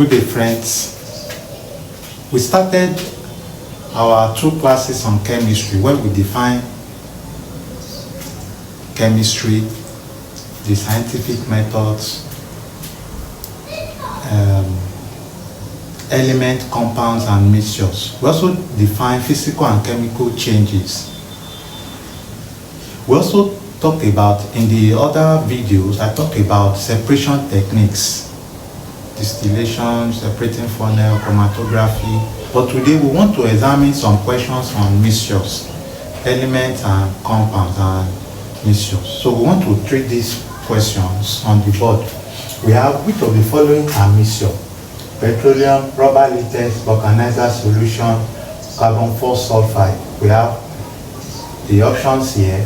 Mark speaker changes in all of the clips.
Speaker 1: Good day, friends. We started our 2 classes on chemistry when we define chemistry, the scientific methods, element, compounds, and mixtures. We also define physical and chemical changes. We also talked about, in the other videos, I talked about separation techniques, distillation, separating funnel, chromatography. But today we want to examine some questions on mixtures, elements and compounds and mixtures. So we want to treat these questions on the board. We have, which of the following are mixture? Petroleum, rubber latex, vulcanizer solution, carbon 4 sulfide. We have the options here: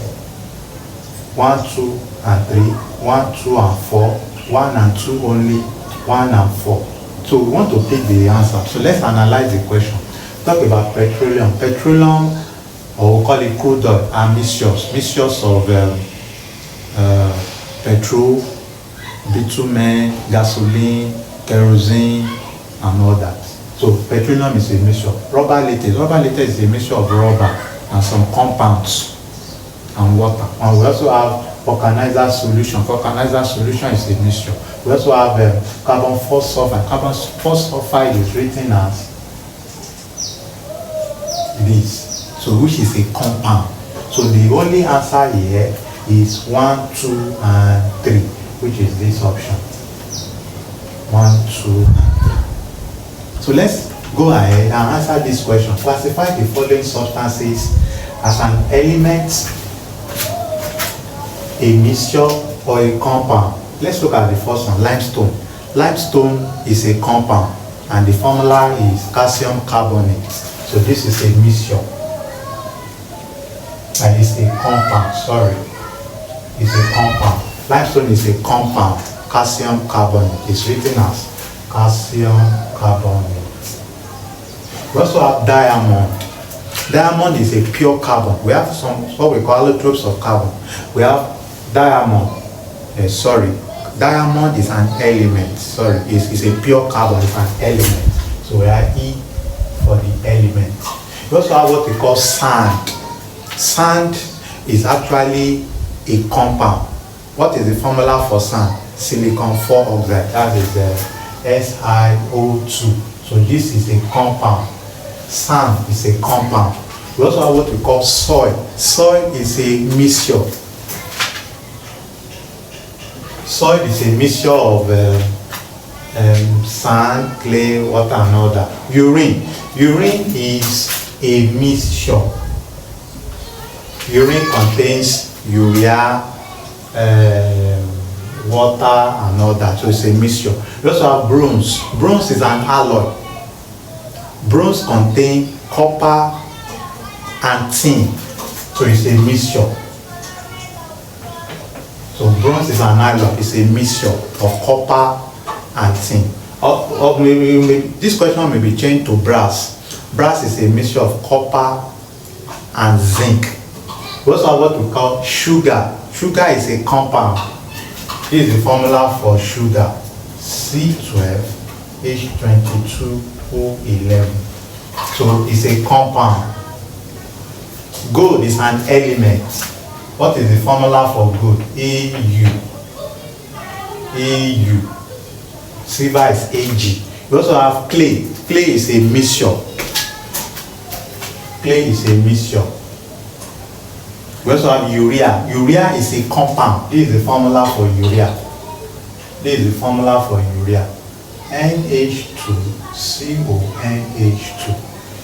Speaker 1: 1, 2, and 3, 1, 2, and 4, 1 and 2 only, 1 and 4. So we want to pick the answer. So let's analyze the question. Talk about petroleum. Petroleum, or we call it crude oil, are mixtures. Mixtures of petrol, bitumen, gasoline, kerosene, and all that. So petroleum is a mixture. Rubber latex. Rubber latex is a mixture of rubber and some compounds and water. And we also have vulcanizer solution. Vulcanizer solution is a mixture. We also have carbon 4 sulfide. Carbon 4 sulfide is written as this, so which is a compound. So the only answer here is 1, 2, and 3, which is this option. 1, 2, and 3. So let's go ahead and answer this question. Classify the following substances as an element, a mixture, or a compound. Let's look at the first one, limestone. Limestone is a compound, and the formula is calcium carbonate. So this is a mixture. And it's a compound, sorry. It's a compound. Limestone is a compound, calcium carbonate. It's written as calcium carbonate. We also have diamond. Diamond is a pure carbon. We have some, what we call allotropes of carbon. We have diamond. Diamond is an element. It's a pure carbon. It's an element. So we have E for the element. We also have what we call sand. Sand is actually a compound. What is the formula for sand? Silicon 4 oxide. That is SiO2. So this is a compound. Sand is a compound. We also have what we call soil. Soil is a mixture. Soil is a mixture of sand, clay, water, and all that. Urine. Urine is a mixture. Urine contains urea, water, and all that. So it's a mixture. We also have bronze. Bronze is an alloy. Bronze contains copper and tin. So it's a mixture. So bronze is an alloy. It's a mixture of copper and tin. Or maybe this question may be changed to brass. Brass is a mixture of copper and zinc. We also have what we call sugar. Sugar is a compound. This is the formula for sugar: C12H22O11. So it's a compound. Gold is an element. What is the formula for gold? AU. Silver is Ag. We also have clay. Clay is a mixture. Clay is a mixture. We also have urea. Urea is a compound. This is the formula for urea. This is the formula for urea. NH2CONH2.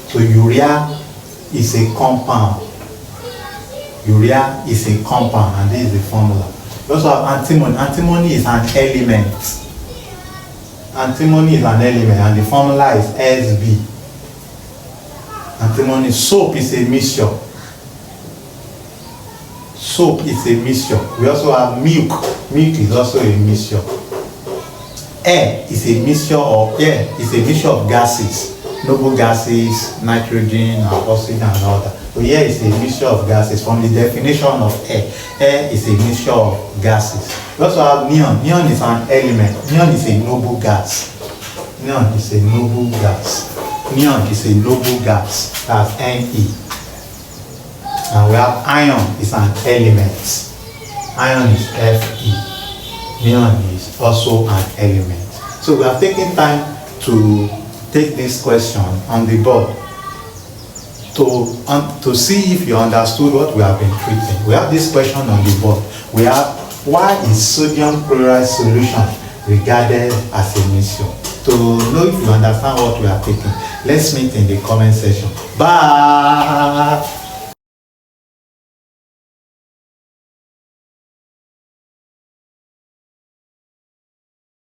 Speaker 1: So urea is a compound. Urea is a compound, and this is the formula. We also have antimony. Antimony is an element. Antimony is an element, and the formula is Sb. Antimony. Soap is a mixture. Soap is a mixture. We also have milk. Milk is also a mixture. Air is a mixture of gases. Noble gases, nitrogen, and oxygen, and all that. So air is a mixture of gases. From the definition of air, air is a mixture of gases. We also have neon. Neon is an element. Neon is a noble gas. Neon is a noble gas. Neon is a noble gas. That's Ne. And we have iron is an element. Iron is Fe. Neon is also an element. So we have taken time to take this question on the board to see if you understood what we have been treating. We have this question on the board. We have, why is sodium chloride solution regarded as a mission? To know if you understand what we are taking, let's meet in the comment section. Bye.